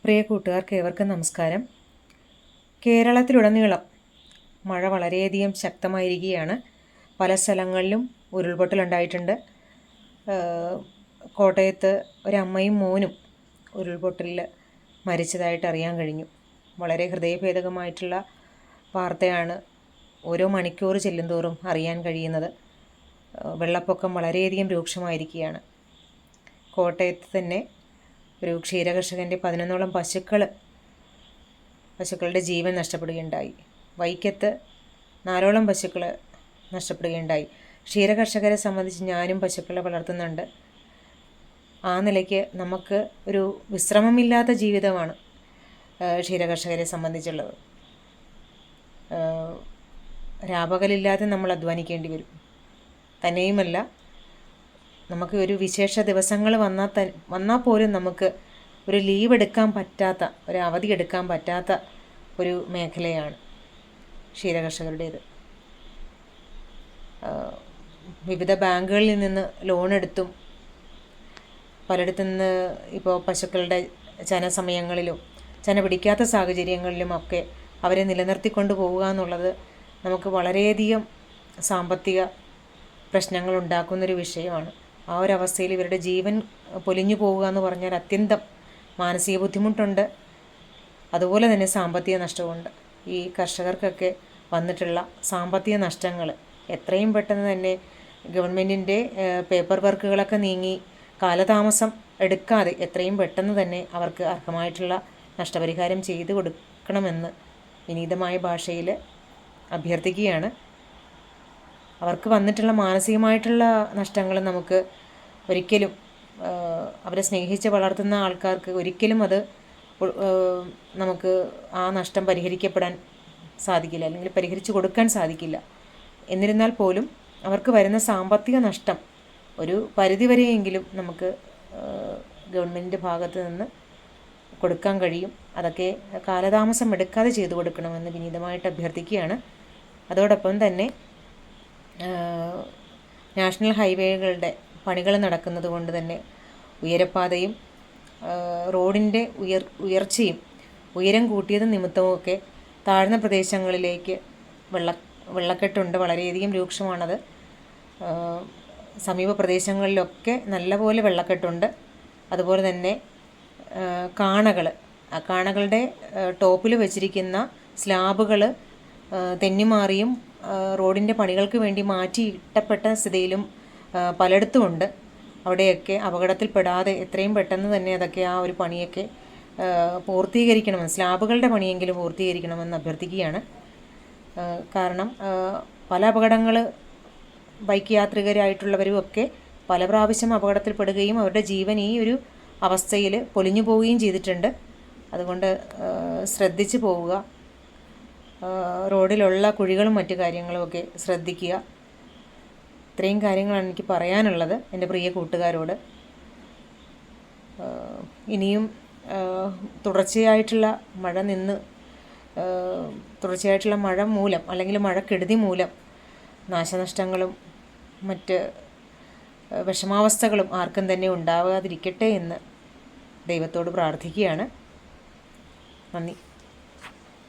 പ്രിയ കൂട്ടുകാർക്ക് ഏവർക്കും നമസ്കാരം. കേരളത്തിലുടനീളം മഴ വളരെയധികം ശക്തമായിരിക്കുകയാണ്. പല സ്ഥലങ്ങളിലും ഉരുൾപൊട്ടലുണ്ടായിട്ടുണ്ട്. കോട്ടയത്ത് ഒരമ്മയും മോനും ഉരുൾപൊട്ടലിൽ മരിച്ചതായിട്ട് അറിയാൻ കഴിഞ്ഞു. വളരെ ഹൃദയഭേദകമായിട്ടുള്ള വാർത്തയാണ് ഓരോ മണിക്കൂർ ചെല്ലുന്തോറും അറിയാൻ കഴിയുന്നത്. വെള്ളപ്പൊക്കം വളരെയധികം രൂക്ഷമായിരിക്കുകയാണ്. കോട്ടയത്ത് തന്നെ ഒരു ക്ഷീരകർഷകൻ്റെ 11ഓളം പശുക്കളുടെ ജീവൻ നഷ്ടപ്പെടുകയുണ്ടായി. വൈക്കത്ത് 4ഓളം പശുക്കൾ നഷ്ടപ്പെടുകയുണ്ടായി. ക്ഷീരകർഷകരെ സംബന്ധിച്ച് ഞാനും പശുക്കളെ വളർത്തുന്നുണ്ട്. ആ നിലയ്ക്ക് നമുക്ക് ഒരു വിശ്രമമില്ലാത്ത ജീവിതമാണ് ക്ഷീരകർഷകരെ സംബന്ധിച്ചുള്ളത്. രാപകലില്ലാതെ നമ്മൾ അധ്വാനിക്കേണ്ടി വരും. തന്നെയുമല്ല, നമുക്ക് ഒരു വിശേഷ ദിവസങ്ങൾ വന്നാൽ പോലും നമുക്ക് ഒരു ലീവ് എടുക്കാൻ പറ്റാത്ത, ഒരു അവധി എടുക്കാൻ പറ്റാത്ത ഒരു മേഖലയാണ് ക്ഷീരകർഷകരുടേത്. വിവിധ ബാങ്കുകളിൽ നിന്ന് ലോൺ എടുത്തും പലയിടത്തു നിന്ന് ഇപ്പോൾ പശുക്കളുടെ ചന പിടിക്കാത്ത സാഹചര്യങ്ങളിലുമൊക്കെ അവരെ നിലനിർത്തിക്കൊണ്ട് പോവുക എന്നുള്ളത് നമുക്ക് വളരെയധികം സാമ്പത്തിക പ്രശ്നങ്ങൾ ഉണ്ടാക്കുന്നൊരു വിഷയമാണ്. ആ ഒരവസ്ഥയിൽ ഇവരുടെ ജീവൻ പൊലിഞ്ഞു പോവുക എന്ന് പറഞ്ഞാൽ അത്യന്തം മാനസിക ബുദ്ധിമുട്ടുണ്ട്. അതുപോലെ തന്നെ സാമ്പത്തിക നഷ്ടമുണ്ട്. ഈ കർഷകർക്കൊക്കെ വന്നിട്ടുള്ള സാമ്പത്തിക നഷ്ടങ്ങൾ എത്രയും പെട്ടെന്ന് തന്നെ ഗവൺമെൻറ്റിൻ്റെ പേപ്പർ വർക്കുകളൊക്കെ നീങ്ങി കാലതാമസം എടുക്കാതെ എത്രയും പെട്ടെന്ന് തന്നെ അവർക്ക് അർഹമായിട്ടുള്ള നഷ്ടപരിഹാരം ചെയ്തു കൊടുക്കണമെന്ന് വിനീതമായ ഭാഷയിൽ അഭ്യർത്ഥിക്കുകയാണ്. അവർക്ക് വന്നിട്ടുള്ള മാനസികമായിട്ടുള്ള നഷ്ടങ്ങൾ നമുക്ക് ഒരിക്കലും, അവരെ സ്നേഹിച്ച് വളർത്തുന്ന ആൾക്കാർക്ക് ഒരിക്കലും അത് നമുക്ക് ആ നഷ്ടം പരിഹരിക്കപ്പെടാൻ സാധിക്കില്ല, അല്ലെങ്കിൽ പരിഹരിച്ചു കൊടുക്കാൻ സാധിക്കില്ല. എന്നിരുന്നാൽ പോലും അവർക്ക് വരുന്ന സാമ്പത്തിക നഷ്ടം ഒരു പരിധിവരെയെങ്കിലും നമുക്ക് ഗവൺമെൻറ്റിൻ്റെ ഭാഗത്ത് നിന്ന് കൊടുക്കാൻ കഴിയും. അതൊക്കെ കാലതാമസം എടുക്കാതെ ചെയ്തു കൊടുക്കണമെന്ന് വിനീതമായിട്ട് അഭ്യർത്ഥിക്കുകയാണ്. അതോടൊപ്പം തന്നെ നാഷണൽ ഹൈവേകളുടെ പണികൾ നടക്കുന്നത് കൊണ്ട് തന്നെ ഉയരപ്പാതയും റോഡിൻ്റെ ഉയർച്ചയും ഉയരം കൂട്ടിയത് നിമിത്തവുമൊക്കെ താഴ്ന്ന പ്രദേശങ്ങളിലേക്ക് വെള്ളക്കെട്ടുണ്ട്. വളരെയധികം രൂക്ഷമാണത്. സമീപ പ്രദേശങ്ങളിലൊക്കെ നല്ലപോലെ വെള്ളക്കെട്ടുണ്ട്. അതുപോലെ തന്നെ കാണകളുടെ ടോപ്പിൽ വെച്ചിരിക്കുന്ന സ്ലാബുകൾ തെന്നിമാറിയും റോഡിൻ്റെ പണികൾക്ക് വേണ്ടി മാറ്റിയിട്ടപ്പെട്ട സ്ഥിതിയിലും പലയിടത്തുമുണ്ട്. അവിടെയൊക്കെ അപകടത്തിൽപ്പെടാതെ എത്രയും പെട്ടെന്ന് തന്നെ അതൊക്കെ ആ ഒരു പണിയൊക്കെ പൂർത്തീകരിക്കണമെന്ന്, സ്ലാബുകളുടെ പണിയെങ്കിലും പൂർത്തീകരിക്കണമെന്ന് അഭ്യർത്ഥിക്കുകയാണ്. കാരണം പല അപകടങ്ങൾ ബൈക്ക് യാത്രികരായിട്ടുള്ളവരും ഒക്കെ പല പ്രാവശ്യം അപകടത്തിൽപ്പെടുകയും അവരുടെ ജീവൻ ഈ ഒരു അവസ്ഥയിൽ പൊലിഞ്ഞു പോവുകയും ചെയ്തിട്ടുണ്ട്. അതുകൊണ്ട് ശ്രദ്ധിച്ച് പോവുക. റോഡിലുള്ള കുഴികളും മറ്റു കാര്യങ്ങളുമൊക്കെ ശ്രദ്ധിക്കുക. ഇത്രയും കാര്യങ്ങളാണ് എനിക്ക് പറയാനുള്ളത് എൻ്റെ പ്രിയ കൂട്ടുകാരോട്. ഇനിയും തുടർച്ചയായിട്ടുള്ള മഴ മൂലം അല്ലെങ്കിൽ മഴക്കെടുതി മൂലം നാശനഷ്ടങ്ങളും മറ്റ് വിഷമാവസ്ഥകളും ആർക്കും തന്നെ ഉണ്ടാകാതിരിക്കട്ടെ എന്ന് ദൈവത്തോട് പ്രാർത്ഥിക്കുകയാണ്. നന്ദി.